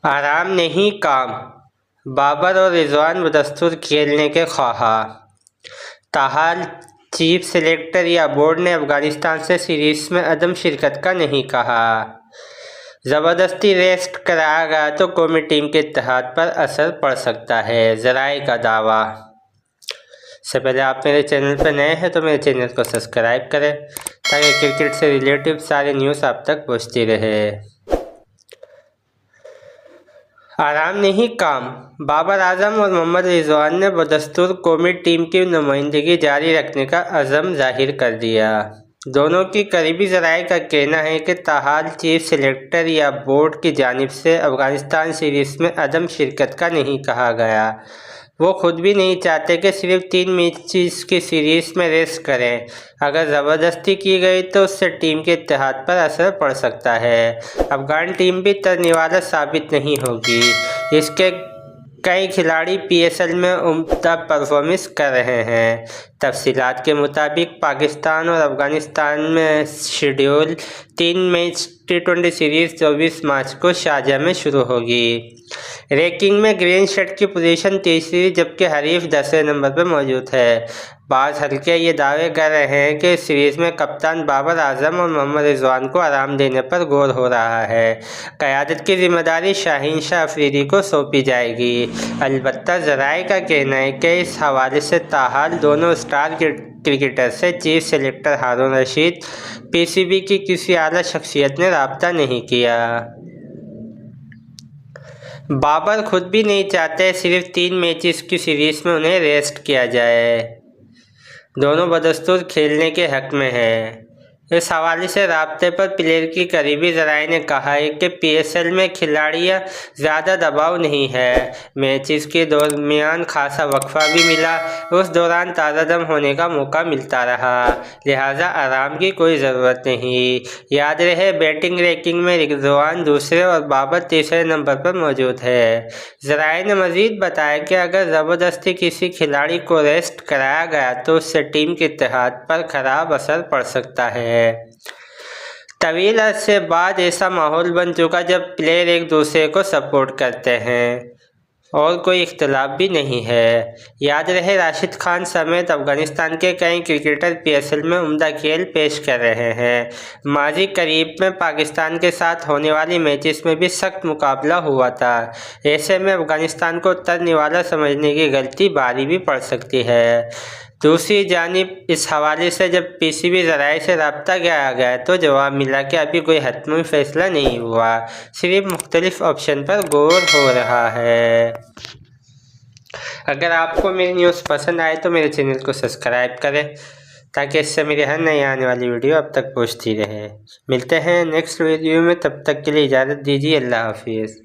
आराम नहीं काम, बाबर और रिजवान बदस्तूर खेलने के ख्वाहां। ताहाल चीफ सेलेक्टर या बोर्ड ने अफगानिस्तान से सीरीज में अदम शिरकत का नहीं कहा। ज़बरदस्ती रेस्ट कराया गया तो कौमी टीम के इत्तेहाद पर असर पड़ सकता है, ज़राए का दावा। इससे पहले आप मेरे चैनल पर नए हैं तो मेरे चैनल को सब्सक्राइब करें ताकि क्रिकेट से रिलेटिव सारे न्यूज़ आप तक पहुँचती रहे। आराम नहीं काम, बाबर आजम और मोहम्मद रिजवान ने बदस्तूर कौमी टीम की नुमाइंदगी जारी रखने का अज़म जाहिर कर दिया। दोनों की करीबी ज़राए का कहना है कि ताहाल चीफ सेलेक्टर या बोर्ड की जानिब से अफगानिस्तान सीरीज़ में अदम शिरकत का नहीं कहा गया। वो खुद भी नहीं चाहते कि सिर्फ 3 मैचेस की सीरीज़ में रेस्ट करें। अगर ज़बरदस्ती की गई तो उससे टीम के इत्तेहाद पर असर पड़ सकता है। अफगान टीम भी तरनीवाला साबित नहीं होगी। इसके कई खिलाड़ी पीएसएल में उम्दा परफॉर्मेंस कर रहे हैं। तफसीलात के मुताबिक पाकिस्तान और अफगानिस्तान में शेड्यूल 3 मैच T20 सीरीज़ 24 मार्च को शारजाह में शुरू होगी। रैंकिंग में ग्रीन शर्ट की पोजीशन तीसरी जबकि हरीफ 10वें नंबर पर मौजूद है। बाज़ हल्के ये दावे कर रहे हैं कि सीरीज़ में कप्तान बाबर आजम और मोहम्मद रिजवान को आराम देने पर गौर हो रहा है। क़यादत की जिम्मेदारी शाहीन शाह अफरीदी को सौंपी जाएगी। अलबत्ता ज़राए का कहना है कि इस हवाले से ताहाल दोनों स्टार क्रिकेटर से चीफ सेलेक्टर हारून रशीद पीसीबी की किसी आला शख्सियत ने रब्ता नहीं किया। बाबर खुद भी नहीं चाहते सिर्फ 3 मैचेस की सीरीज़ में उन्हें रेस्ट किया जाए। दोनों बदस्तूर खेलने के हक में हैं। इस हवाले से राब्ते पर प्लेयर की करीबी ज़राए ने कहा है कि पीएसएल में खिलाड़ियाँ ज़्यादा दबाव नहीं है। मैचेस के दरमियान खासा वक्फा भी मिला, उस दौरान ताज़ादम होने का मौका मिलता रहा, लिहाजा आराम की कोई ज़रूरत नहीं। याद रहे बैटिंग रैंकिंग में रिजवान दूसरे और बाबर तीसरे नंबर पर मौजूद है। ज़राए ने मज़ीद बताया कि अगर ज़बरदस्ती किसी खिलाड़ी को रेस्ट कराया गया तो उससे टीम के इत्तेहाद पर ख़राब असर पड़ सकता है। तवील अरसे बाद ऐसा माहौल बन चुका जब प्लेयर एक दूसरे को सपोर्ट करते हैं और कोई इख्तलाफ भी नहीं है। याद रहे राशिद खान समेत अफगानिस्तान के कई क्रिकेटर पीएसएल में उम्दा खेल पेश कर रहे हैं। माजी करीब में पाकिस्तान के साथ होने वाली मैचेस में भी सख्त मुकाबला हुआ था। ऐसे में अफगानिस्तान को तरनीवाला समझने की गलती भारी भी पड़ सकती है। दूसरी जानिब इस हवाले से जब पीसीबी ज़राए से रब्ता किया गया तो जवाब मिला कि अभी कोई हतमी फ़ैसला नहीं हुआ, सिर्फ मुख्तलिफ ऑप्शन पर गौर हो रहा है। अगर आपको मेरी न्यूज़ पसंद आए तो मेरे चैनल को सब्सक्राइब करें ताकि इससे मेरी हर नई आने वाली वीडियो अब तक पहुँचती रहे। मिलते हैं नेक्स्ट वीडियो में, तब तक के लिए इजाज़त दीजिए। अल्लाह हाफिज़।